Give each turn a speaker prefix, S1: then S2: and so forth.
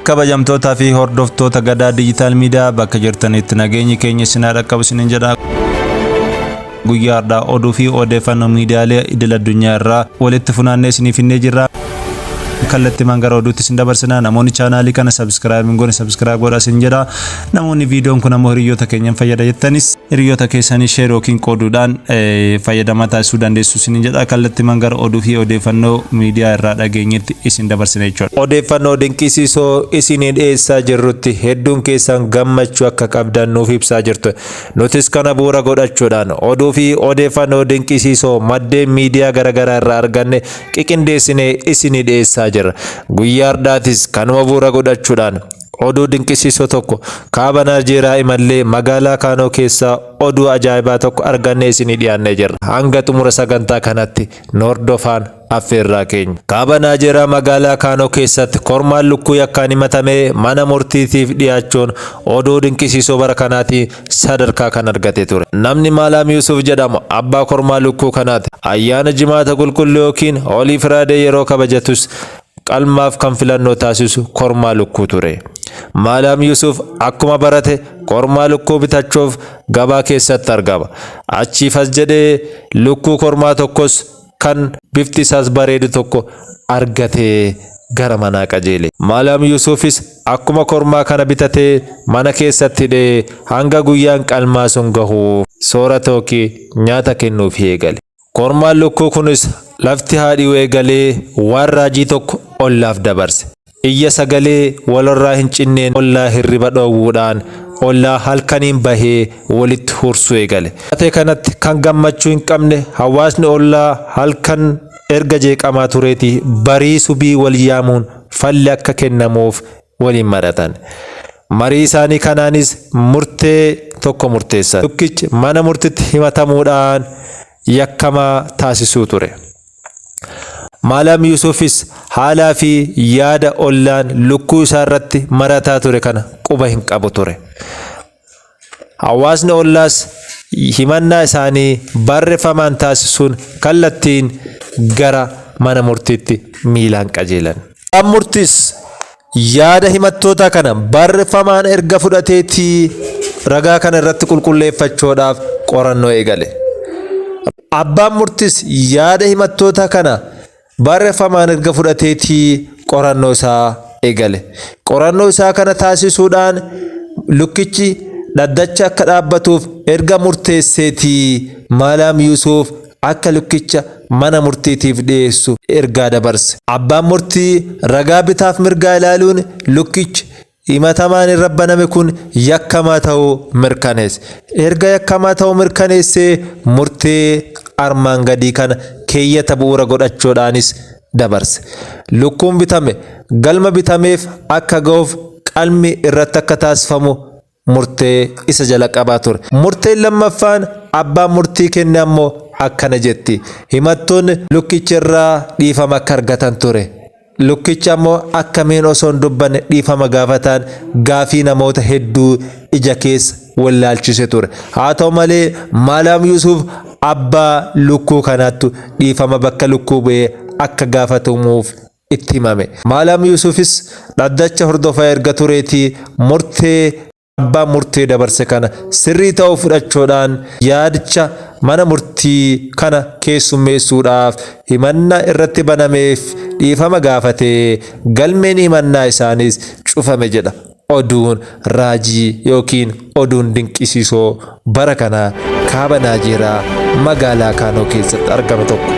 S1: kabajamtootaa fi hordoftoota Gadaa Digital Media bakka jirtanitti nageenyi keenya isin dhaqqabu isiniin jedha. Guyyaa har'aa oduu fi odeeffannoo miidiyaalee idil addunyaa irraa walitti funaannee isiniif finnee jirra. Kallatti mangara oduutti isin dabarsina. Namoonni chaanaalii kana subscribe godhaa isin jedha. Namoonni viidiyoon kun ammoo hiriyoota keenyan fayyada jettanis hiriyoota keessanii share yookiin qooduudhaan fayyadamaa taasisuu dandeessu isin jedha. Kallatti mangara oduu fi odeeffannoo miidiyaa irraa dhageenyetti isin dabarsina jechuudha. Odeeffannoo dinqisiisoo isinii dhiyeessaa jirrutti hedduun keessan gammachuu akka qabdan nuuf ibsaa jirtu. Nutis kana bu'uura godhachuudhaan oduu fi odeeffannoo dinqisiisoo maddeen miidiyaa garaagaraa irraa arganne qiqindeessinee isinii dhiyeessaa jirra. Guyyaa har'aatis kanuma bu'uura godhachuudhaan oduu dinqisiisoo tokko kaaba Naajeeriyaa imallee magaalaa Kaanoo keessaa oduu ajaa'ibaa tokko argannee isinii dhiyaannee jirra. Hanga xumura sagantaa kanatti nu hordofaa affeerraa keenya. Kaaba Naajeeriyaa magaalaa Kaanoo keessatti kormaan lukkuu yakkaan himatamee mana murtiitiif dhiyaachuun oduu dinqisiisoo bara kanaatiin sadarkaa kan argate ture. Namni Maalaam Yuusuf jedhamu abbaa kormaa lukkuu kanaati. Ayyaana jimaata qulqulluu yookiin Hoolii Firaadee yeroo kabajatus qalmaaf kan filannoo taasisu kormaa lukkuu ture. Maalaam Yuusuf akkuma barate kormaa lukkuu bitachuuf gabaa keessatti argama. Achiif as jedhee lukkuu kormaa tokkos kan bifti isaas bareedu tokko argatee gara manaa qajeele. Maalaam Yuusufis akkuma kormaa kana bitatee mana keessatti hidhee hanga guyyaan qalmaa sun gahu soorata yookiin nyaata kennuuf eegale. Kormaan lukkuu kunis lafti haadhiu eegalee waan raajii tokko ollaaf dabarse. Iyya sagalee walirraa hin cinneen ollaa hirriba dhoowwuudhaan ollaa halkaniin bahee walitti hursuu eegale. Taatee kanatti kan gammachuu hin qabne hawaasni ollaa halkan erga jeeqamaa tureetii barii subii wal yaamuun falli akka kennamuuf waliin maratan. Marii isaanii kanaanis murtee tokko murteessan. Lukkichi mana murtiitti himatamuudhaan yakkamaa taasisuu ture. Maalaam Yuusufis haalaa fi yaada ollaan lukkuu isaa irratti marataa ture kana quba hin qabu ture. Hawaasni ollaas himannaa isaanii barreeffamaan taasisuun kallattiin gara mana murtiitti miilaan qajeelan. Abbaan murtiis yaada himattoota kana barreeffamaan erga fudhateetii ragaa kana irratti qulqulleeffachuudhaaf qorannoo eegale. Abbaan murtiis yaada himattoota kana barreeffamaan erga fudhateetii qorannoo isaa eegale. Qorannoo isaa kana taasisuudhaan lukkichi dhaddacha akka dhaabbatuuf erga murteesseetii Maalaam Yuusuf akka lukkicha mana murtiitiif dhiyeessu ergaa dabarse. Abbaan murtii ragaa bitaaf mirgaa ilaaluun lukkichi himatamaan irra baname kun yakkamaa ta'uu mirkaneesse. Erga yakkamaa ta'uu mirkaneessee murtee armaan gadii kana keeyyata bu'uura godhachuudhaanis dabarse. Lukkuun bitame galma bitameef akka ga'uuf qalmi irratti akka taasifamu murtee isa jala qabaa ture. Murteen lammaffaan abbaan murtii kenne ammoo akkana jetti. Himattoonni lukkicha irraa dhiifama akka argatan ture. Lukkicha ammoo akkamiin osoo hin dubbanne dhiifama gaafatan gaafii namoota hedduu ija keessa wallaalchise ture. Haa ta'u malee Maalaam Yuusuf abbaa lukkuu kanaattu dhiifama bakka lukkuu bu'ee akka gaafatamuuf itti himame. Maalaam Yuusufis dhaddacha hordofaa erga tureetii murtee abbaan murtee dabarse kana sirrii ta'uu fudhachuudhaan yaadicha mana murtii kana keessummeessuudhaaf himannaa irratti banameef dhiifama gaafatee galmeen himannaa isaaniis cufame jedha. Oduun raajii yookiin oduun dinqisiisoo bara kana kaaba Naajeeriyaa magaalaa Kaanoo keessatti argame tokko.